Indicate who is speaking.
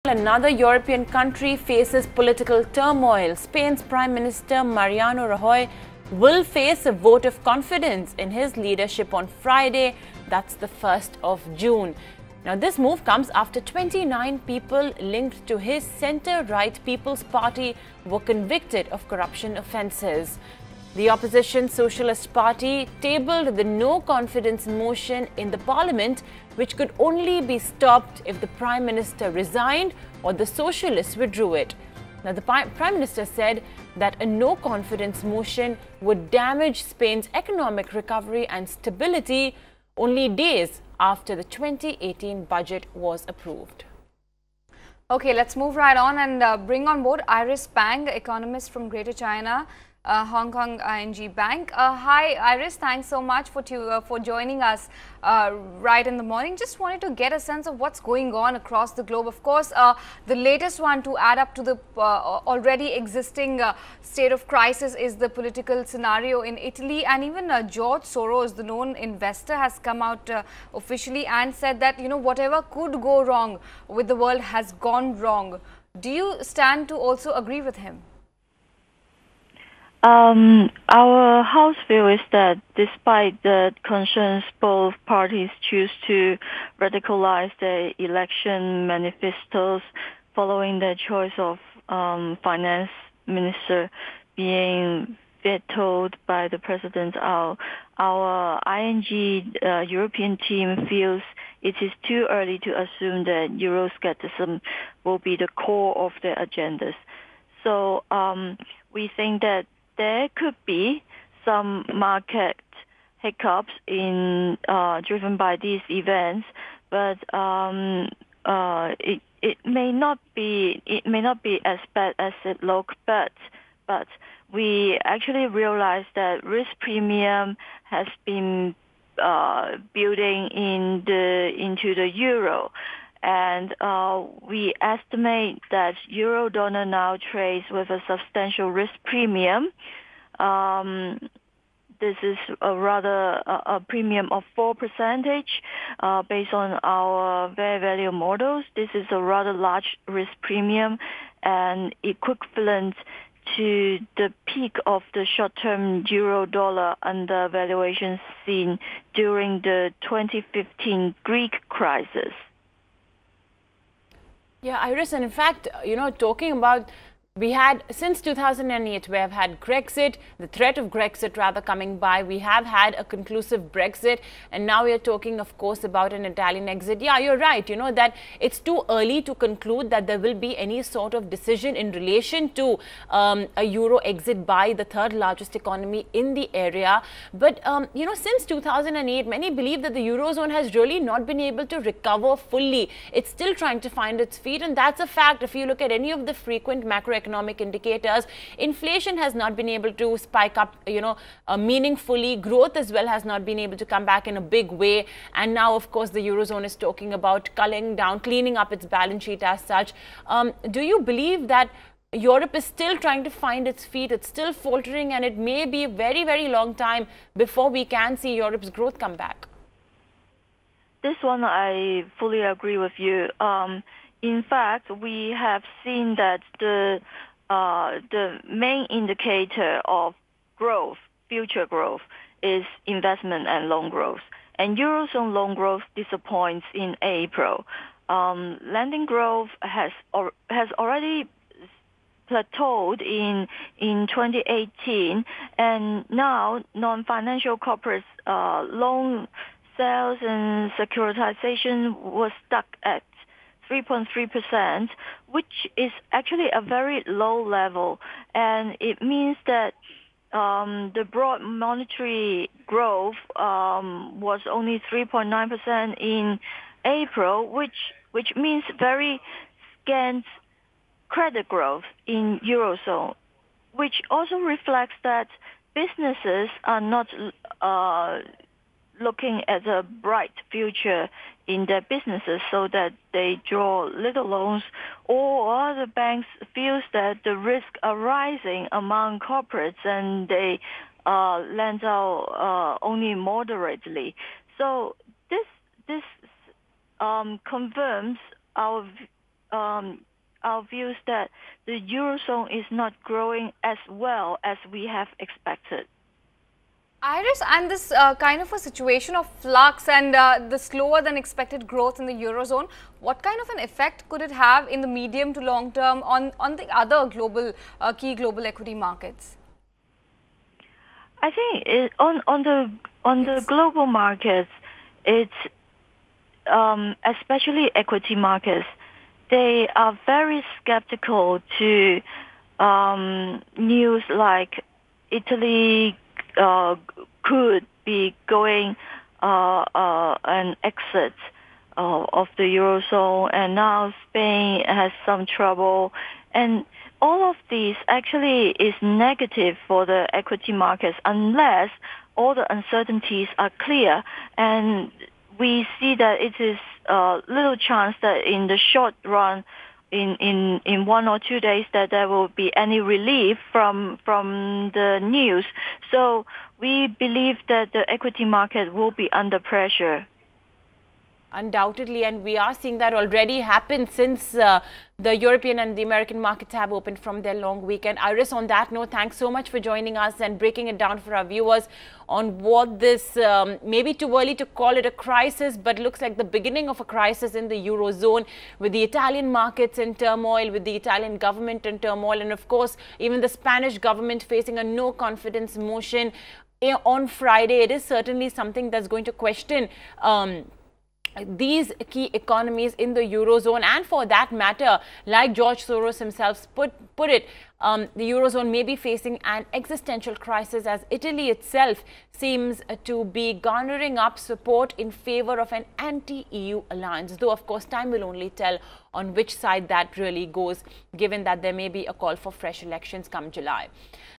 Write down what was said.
Speaker 1: Another European country faces political turmoil. Spain's Prime Minister Mariano Rajoy will face a vote of confidence in his leadership on Friday. That's the 1st of June. Now, this move comes after 29 people linked to his centre-right People's Party were convicted of corruption offences. The opposition Socialist Party tabled the no-confidence motion in the parliament, which could only be stopped if the Prime Minister resigned or the Socialists withdrew it. Now, the Prime Minister said that a no-confidence motion would damage Spain's economic recovery and stability only days after the 2018 budget was approved.
Speaker 2: Okay, let's move right on and bring on board Iris Pang, economist from Greater China, Hong Kong ING Bank. Hi Iris, thanks so much for joining us right in the morning. Just wanted to get a sense of what's going on across the globe. Of course, the latest one to add up to the already existing state of crisis is the political scenario in Italy, and even George Soros, the known investor, has come out officially and said that, you know, whatever could go wrong with the world has gone wrong. Do you stand to also agree with him?
Speaker 3: Our house view is that despite the concerns both parties choose to radicalize their election manifestos following their choice of finance minister being vetoed by the president, our ING European team feels it is too early to assume that Euroscepticism will be the core of their agendas. So we think that there could be some market hiccups driven by these events, but it may not be as bad as it looks. But we actually realize that risk premium has been building into the euro. And we estimate that euro-dollar now trades with a substantial risk premium. This is a premium of 4% based on our fair value models. This is a rather large risk premium and equivalent to the peak of the short-term euro-dollar undervaluation seen during the 2015 Greek crisis.
Speaker 1: Yeah, Iris, and in fact, you know, talking about, we had, since 2008, we have had Grexit, the threat of Grexit rather coming by. We have had a conclusive Brexit, and now we are talking, of course, about an Italian exit. Yeah, you're right, you know, that it's too early to conclude that there will be any sort of decision in relation to a euro exit by the third largest economy in the area. But, you know, since 2008, many believe that the Eurozone has really not been able to recover fully. It's still trying to find its feet, and that's a fact. If you look at any of the frequent macroeconomic indicators, inflation has not been able to spike up, you know, meaningfully. Growth as well has not been able to come back in a big way. And now, of course, the Eurozone is talking about culling down, cleaning up its balance sheet as such. Do you believe that Europe is still trying to find its feet, it's still faltering, and it may be a very, very long time before we can see Europe's growth come back?
Speaker 3: This one, I fully agree with you. In fact, we have seen that the main indicator of growth, future growth, is investment and loan growth. And Eurozone loan growth disappoints in April. Lending growth has already plateaued in 2018, and now non-financial corporates loan sales and securitization was stuck at 3.3%, which is actually a very low level, and it means that the broad monetary growth was only 3.9% in April, which means very scant credit growth in Eurozone, which also reflects that businesses are not looking at a bright future in their businesses, so that they draw little loans, or the banks feels that the risk are rising among corporates and they lend out only moderately. So this confirms our our views that the Eurozone is not growing as well as we have expected.
Speaker 2: Iris, and this kind of a situation of flux and the slower than expected growth in the Eurozone, what kind of an effect could it have in the medium to long term on the other global key global equity markets?
Speaker 3: I think on the global markets, it's especially equity markets, they are very skeptical to news like Italy could be going an exit of the Eurozone, and now Spain has some trouble, and all of these actually is negative for the equity markets unless all the uncertainties are clear, and we see that it is little chance that in the short run, in 1 or 2 days, that there will be any relief from the news. So we believe that the equity market will be under pressure.
Speaker 1: Undoubtedly, and we are seeing that already happen since the European and the American markets have opened from their long weekend. Iris, on that note, thanks so much for joining us and breaking it down for our viewers on what this, maybe too early to call it a crisis, but looks like the beginning of a crisis in the Eurozone, with the Italian markets in turmoil, with the Italian government in turmoil, and of course, even the Spanish government facing a no confidence motion on Friday. It is certainly something that's going to question these key economies in the Eurozone, and for that matter, like George Soros himself put it, the Eurozone may be facing an existential crisis, as Italy itself seems to be garnering up support in favor of an anti-EU alliance, though of course time will only tell on which side that really goes, given that there may be a call for fresh elections come July.